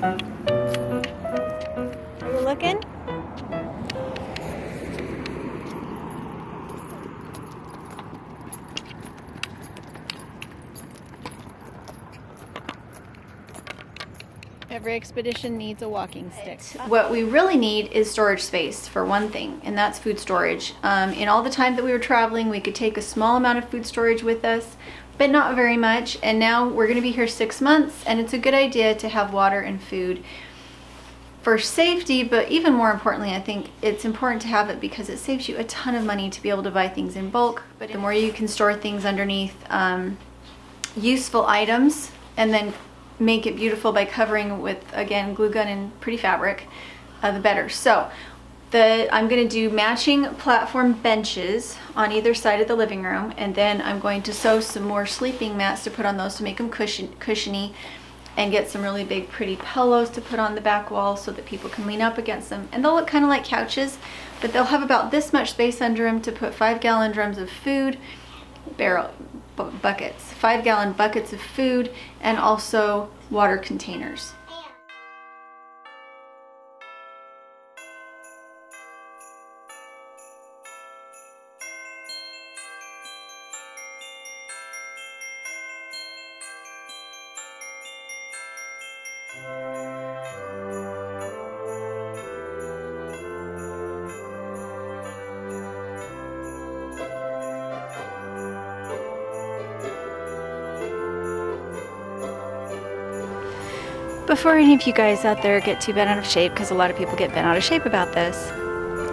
Are you looking? Every expedition needs a walking stick. What we really need is storage space for one thing, and that's food storage. In all the time that we were traveling, we could take a small amount of food storage with us, but not very much. And now we're going to be here 6 months, and it's a good idea to have water and food for safety, but even more importantly, I think it's important to have it because it saves you a ton of money to be able to buy things in bulk. But the more you can store things underneath useful items and then make it beautiful by covering with, again, glue gun and pretty fabric, the better. So I'm going to do matching platform benches on either side of the living room, and then I'm going to sew some more sleeping mats to put on those to make them cushiony, and get some really big pretty pillows to put on the back wall so that people can lean up against them. And they'll look kind of like couches, but they'll have about this much space under them to put 5-gallon drums of food, buckets, 5-gallon buckets of food, and also water containers. Before any of you guys out there get too bent out of shape, because a lot of people get bent out of shape about this,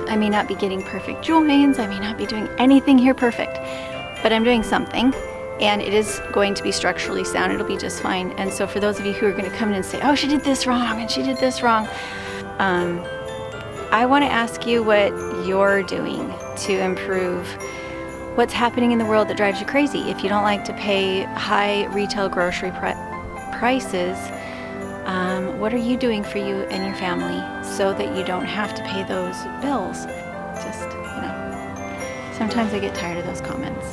I may not be getting perfect joins, I may not be doing anything here perfect, but I'm doing something, and it is going to be structurally sound. It'll be just fine. And so for those of you who are going to come in and say, oh, she did this wrong and she did this wrong, I want to ask you what you're doing to improve what's happening in the world that drives you crazy. If you don't like to pay high retail grocery prices, what are you doing for you and your family so that you don't have to pay those bills? Just, you know, sometimes I get tired of those comments.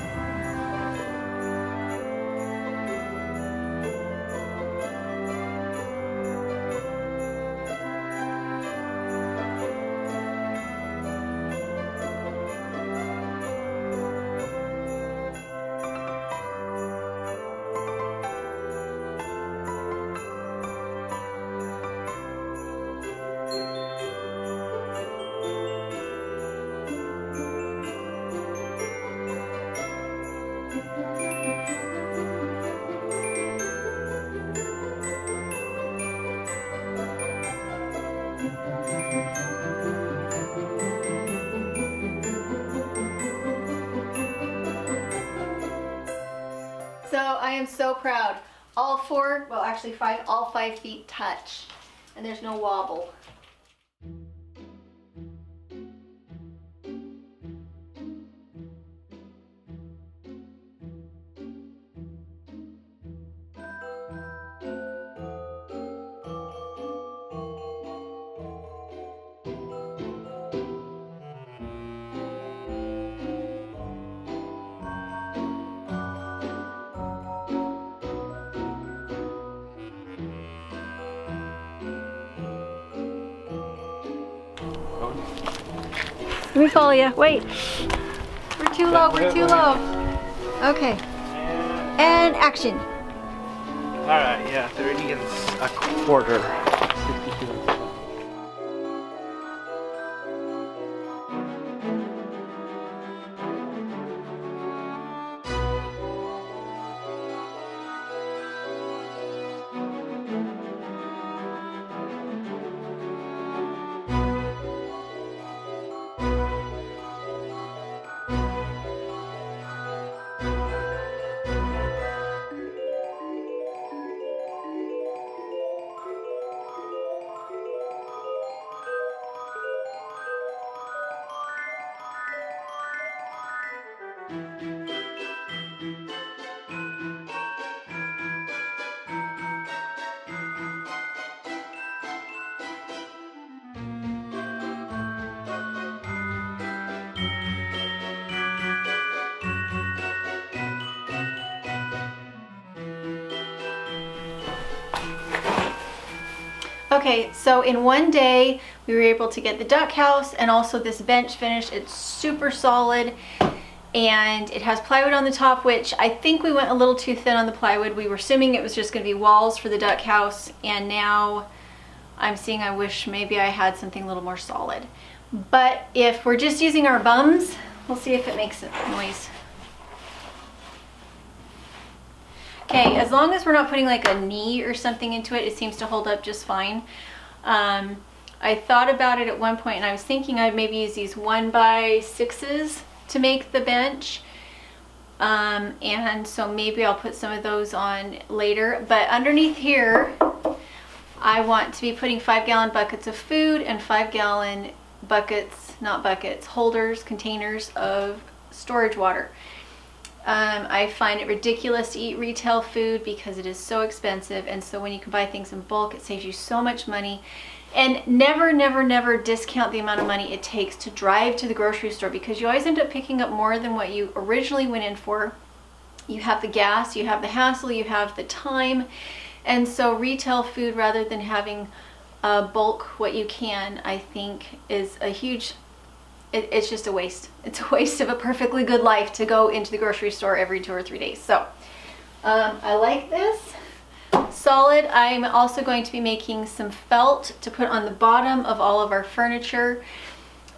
So I am so proud. All 4, well actually 5, all 5 feet touch, and there's no wobble. Let me follow you. Wait. We're too low. We're too low. Okay. And action. Alright, yeah, 30 and a quarter. 62. Okay, so in one day we were able to get the duck house and also this bench finished. It's super solid and it has plywood on the top, which I think we went a little too thin on the plywood. We were assuming it was just going to be walls for the duck house, and now I'm seeing I wish maybe I had something a little more solid. But if we're just using our bums, we'll see if it makes a noise. Okay, as long as we're not putting like a knee or something into it, it seems to hold up just fine. I thought about it at one point and I was thinking I'd maybe use these 1x6s to make the bench. And so maybe I'll put some of those on later. But underneath here, I want to be putting 5-gallon buckets of food and 5-gallon buckets, not buckets, holders, containers of storage water. I find it ridiculous to eat retail food because it is so expensive, and so when you can buy things in bulk, it saves you so much money. And never, never, never discount the amount of money it takes to drive to the grocery store, because you always end up picking up more than what you originally went in for. You have the gas, you have the hassle, you have the time, and so retail food, rather than having bulk what you can, I think is a huge, it's just a waste. It's a waste of a perfectly good life to go into the grocery store every 2 or 3 days. So I like this. Solid. I'm also going to be making some felt to put on the bottom of all of our furniture.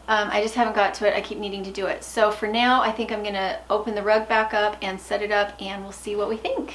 I just haven't got to it. I keep needing to do it. So for now, I think I'm going to open the rug back up and set it up, and we'll see what we think.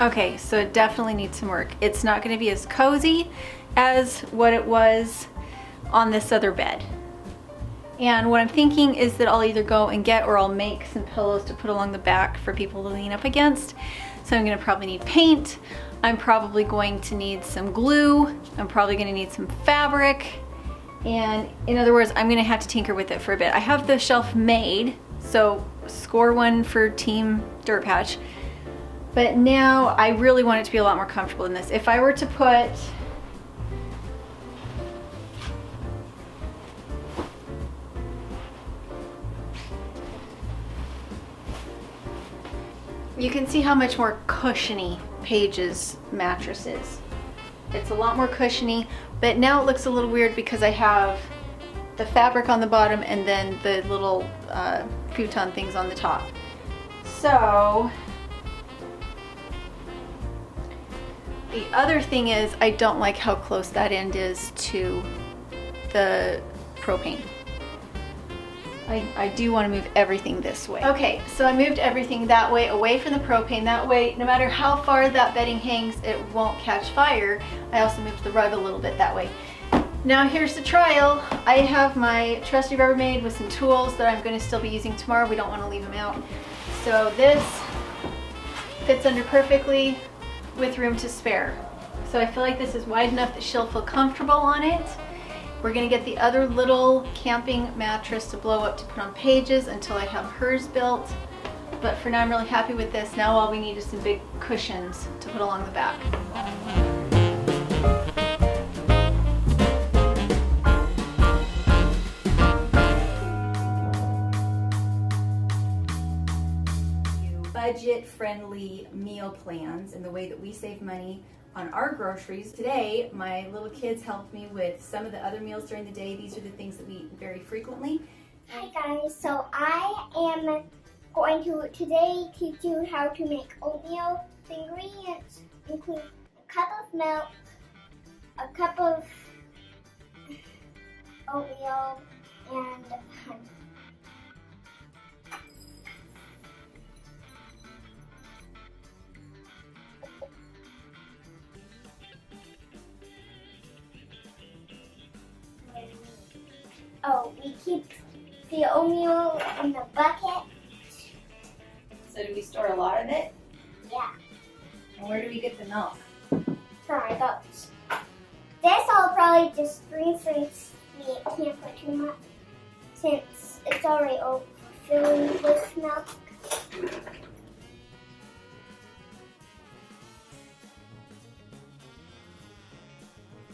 Okay, so it definitely needs some work. It's not going to be as cozy as what it was on this other bed. And what I'm thinking is that I'll either go and get, or I'll make some pillows to put along the back for people to lean up against. So I'm going to probably need paint. I'm probably going to need some glue. I'm probably going to need some fabric. And in other words, I'm going to have to tinker with it for a bit. I have the shelf made, so score one for Team Dirt Patch. But now I really want it to be a lot more comfortable than this. If I were to put you can see how much more cushiony Paige's mattress is. It's a lot more cushiony, but now it looks a little weird because I have the fabric on the bottom and then the little futon things on the top. So the other thing is, I don't like how close that end is to the propane. I do want to move everything this way. Okay, so I moved everything that way, away from the propane. That way, no matter how far that bedding hangs, it won't catch fire. I also moved the rug a little bit that way. Now here's the trial. I have my trusty Rubbermaid with some tools that I'm going to still be using tomorrow. We don't want to leave them out. So this fits under perfectly, with room to spare. So I feel like this is wide enough that she'll feel comfortable on it. We're gonna get the other little camping mattress to blow up to put on Paige's until I have hers built. But for now I'm really happy with this. Now all we need is some big cushions to put along the back. Budget-friendly meal plans and the way that we save money on our groceries. Today, my little kids helped me with some of the other meals during the day. These are the things that we eat very frequently. Hi guys, so I am going to today teach you how to make oatmeal. The ingredients include a cup of milk, a cup of oatmeal, and honey. Oh, we keep the oatmeal in the bucket. So do we store a lot of it? Yeah, And where do we get the milk? for my goats. This I'll probably just bring since we can't put too much, since it's already overfilling with milk.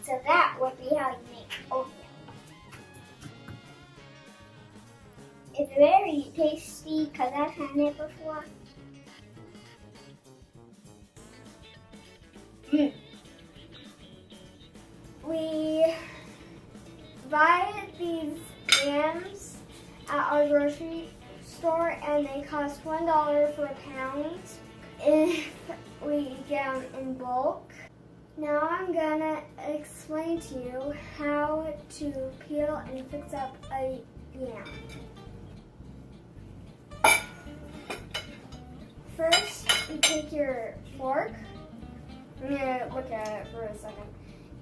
So that would be how you make oatmeal. It's very tasty because I've had it before. We buy these jams at our grocery store and they cost $1 for a pound if we get them in bulk. Now I'm gonna explain to you how to peel and fix up a yam. First, you take your fork. I'm gonna look at it for a second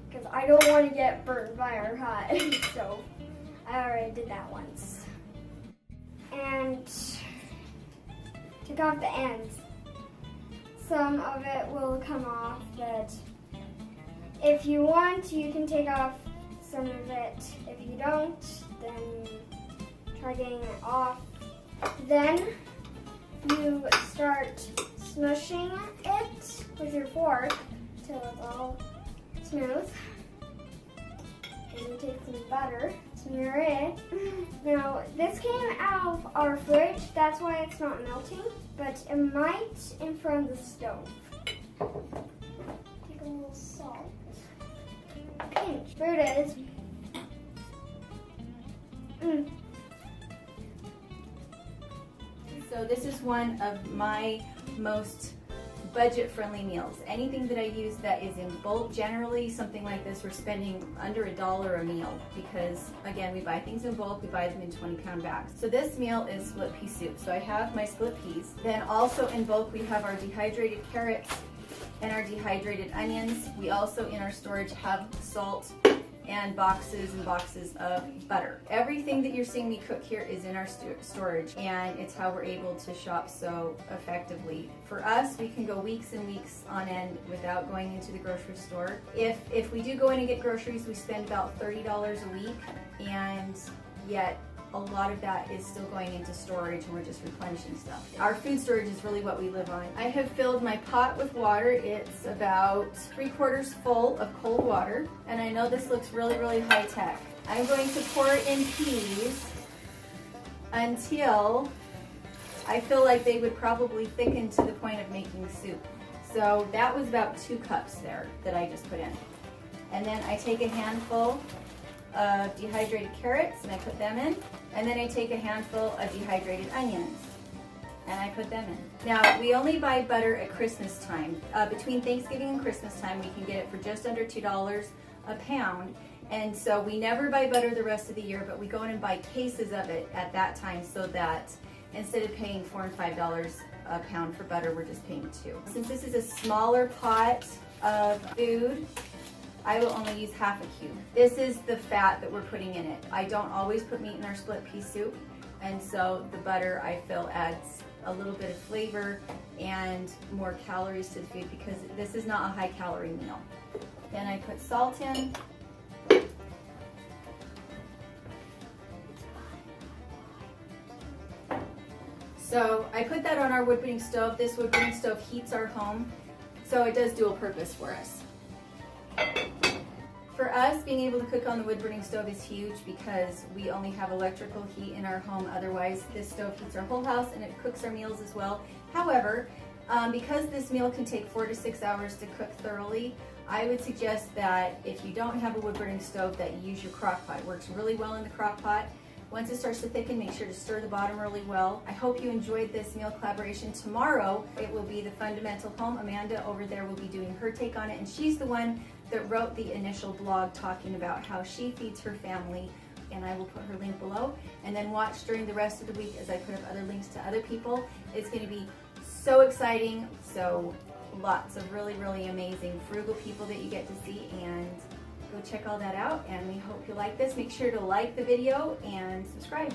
because I don't want to get burnt by our hot stove. I already did that once. And take off the ends. Some of it will come off, but if you want, you can take off some of it. If you don't, then try getting it off. Then you start smushing it with your fork till it's all smooth. And you take some butter, smear it. Now, this came out of our fridge, that's why it's not melting, but it might in front of the stove. Take a little salt. Pinch. There it is. So this is one of my most budget-friendly meals. Anything that I use that is in bulk, generally something like this, we're spending under $1 a meal because, again, we buy things in bulk, we buy them in 20-pound bags. So this meal is split pea soup. So I have my split peas. Then also in bulk, we have our dehydrated carrots and our dehydrated onions. We also in our storage have salt and boxes of butter. Everything that you're seeing me cook here is in our storage, and it's how we're able to shop so effectively. For us, we can go weeks and weeks on end without going into the grocery store. If we do go in and get groceries, we spend about $30 a week, and yet a lot of that is still going into storage and we're just replenishing stuff. Our food storage is really what we live on. I have filled my pot with water. It's about 3/4 full of cold water, and I know this looks really, really high tech. I'm going to pour in peas until I feel like they would probably thicken to the point of making soup. So that was about 2 cups there that I just put in. And then I take a handful of dehydrated carrots and I put them in, and then I take a handful of dehydrated onions and I put them in. Now, we only buy butter at Christmas time. Between Thanksgiving and Christmas time, we can get it for just under $2 a pound, and so we never buy butter the rest of the year, but we go in and buy cases of it at that time so that instead of paying $4 and $5 a pound for butter, we're just paying $2. Since this is a smaller pot of food, I will only use half a cube. This is the fat that we're putting in it. I don't always put meat in our split pea soup, and so the butter I feel adds a little bit of flavor and more calories to the food because this is not a high calorie meal. Then I put salt in. So I put that on our wood burning stove. This wood burning stove heats our home, so it does dual purpose for us. For us, being able to cook on the wood burning stove is huge because we only have electrical heat in our home. Otherwise, this stove heats our whole house and it cooks our meals as well. However, because this meal can take 4 to 6 hours to cook thoroughly, I would suggest that if you don't have a wood burning stove, that you use your crock pot. It works really well in the crock pot. Once it starts to thicken, make sure to stir the bottom really well. I hope you enjoyed this meal collaboration. Tomorrow, it will be the Fundamental Home. Amanda over there will be doing her take on it, and she's the one that wrote the initial blog talking about how she feeds her family, and I will put her link below. And then watch during the rest of the week as I put up other links to other people. It's going to be so exciting. So lots of really, really amazing frugal people that you get to see, and go check all that out, and we hope you like this. Make sure to like the video and subscribe.